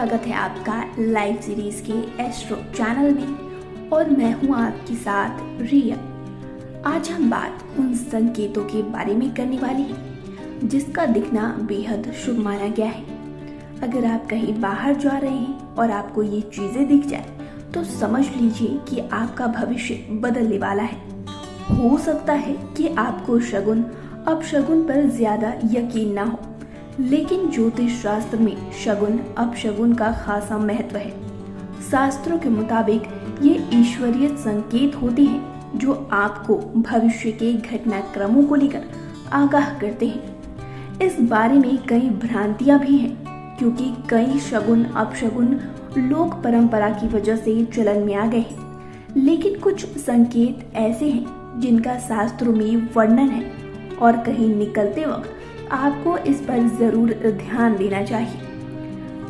स्वागत है आपका लाइव सीरीज के एस्ट्रो चैनल में और मैं हूं आपके साथ रिया। आज हम बात उन संकेतों के बारे में करने वाली हैं जिसका दिखना बेहद शुभ माना गया है। अगर आप कहीं बाहर जा रहे हैं और आपको ये चीजें दिख जाए तो समझ लीजिए कि आपका भविष्य बदलने वाला है। हो सकता है कि आपको शगुन अपशगुन पर ज्यादा यकीन ना हो, लेकिन ज्योतिष शास्त्र में शगुन अपशगुन का खासा महत्व है। शास्त्रों के मुताबिक ये ईश्वरीय संकेत होते हैं जो आपको भविष्य के घटनाक्रमों को लेकर आगाह करते हैं। इस बारे में कई भ्रांतियां भी हैं क्योंकि कई शगुन अपशगुन लोक परंपरा की वजह से चलन में आ गए हैं, लेकिन कुछ संकेत ऐसे हैं जिनका शास्त्रों में वर्णन है और कहीं निकलते वक्त आपको इस पर जरूर ध्यान देना चाहिए।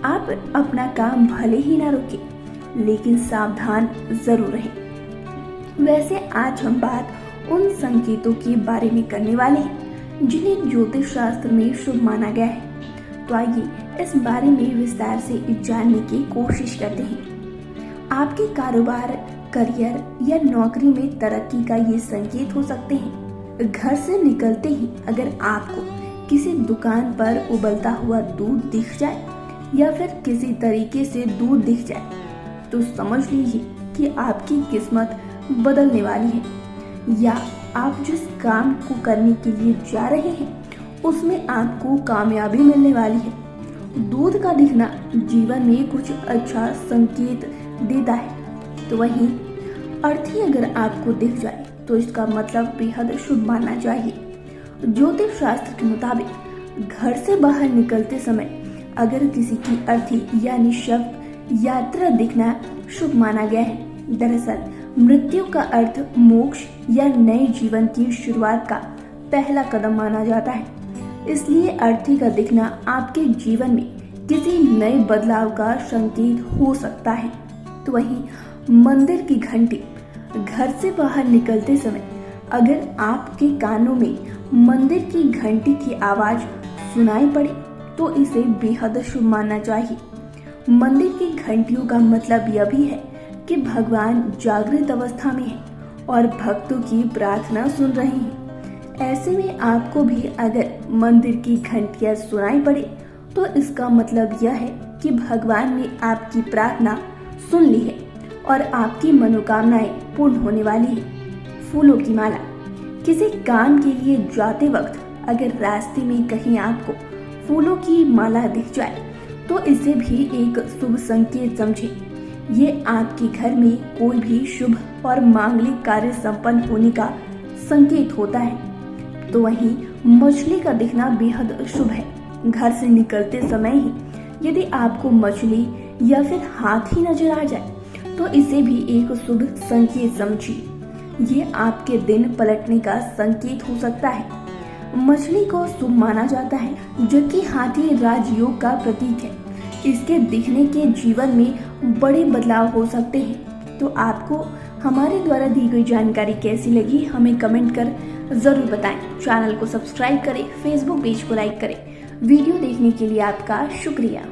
आप अपना काम भले ही ना रोकें, लेकिन सावधान जरूर रहें। वैसे आज हम बात उन संकेतों के बारे में करने वाले हैं जिन्हें ज्योतिष शास्त्र में शुभ माना गया है। तो आइए इस बारे में विस्तार से जानने की कोशिश करते हैं। आपके कारोबार, करियर या नौकरी में तरक्की का ये संकेत हो सकते हैं। घर से निकलते ही अगर आपको किसी दुकान पर उबलता हुआ दूध दिख जाए या फिर किसी तरीके से दूध दिख जाए तो समझ लीजिए कि आपकी किस्मत बदलने वाली है, या आप जिस काम को करने के लिए जा रहे हैं उसमें आपको कामयाबी मिलने वाली है। दूध का दिखना जीवन में कुछ अच्छा संकेत देता है, तो वहीं अर्थी अगर आपको दिख जाए तो इसका मतलब बेहद शुभ मानना चाहिए। ज्योतिष शास्त्र के मुताबिक घर से बाहर निकलते समय अगर किसी की अर्थी यानी शव यात्रा दिखना शुभ माना गया है। दरअसल मृत्यु का अर्थ मोक्ष या नए जीवन की शुरुआत का पहला कदम माना जाता है, इसलिए अर्थी का दिखना आपके जीवन में किसी नए बदलाव का संकेत हो सकता है। तो वहीं मंदिर की घंटी घर से बाहर निकलते समय अगर आपके कानों में मंदिर की घंटी की आवाज सुनाई पड़े तो इसे बेहद शुभ मानना चाहिए। मंदिर की घंटियों का मतलब यह भी है कि भगवान जागृत अवस्था में है और भक्तों की प्रार्थना सुन रहे हैं। ऐसे में आपको भी अगर मंदिर की घंटियां सुनाई पड़े तो इसका मतलब यह है कि भगवान ने आपकी प्रार्थना सुन ली है और आपकी मनोकामनाएं पूर्ण होने वाली है। फूलों की माला किसी काम के लिए जाते वक्त अगर रास्ते में कहीं आपको फूलों की माला दिख जाए तो इसे भी एक शुभ संकेत समझें। ये आपके घर में कोई भी शुभ और मांगलिक कार्य संपन्न होने का संकेत होता है। तो वहीं मछली का दिखना बेहद शुभ है। घर से निकलते समय ही यदि आपको मछली या फिर हाथी नजर आ जाए तो इसे भी एक शुभ संकेत समझिए। ये आपके दिन पलटने का संकेत हो सकता है। मछली को शुभ माना जाता है जबकि हाथी राजयोग का प्रतीक है। इसके दिखने के जीवन में बड़े बदलाव हो सकते हैं। तो आपको हमारे द्वारा दी गई जानकारी कैसी लगी हमें कमेंट कर जरूर बताएं। चैनल को सब्सक्राइब करें, फेसबुक पेज को लाइक करें। वीडियो देखने के लिए आपका शुक्रिया।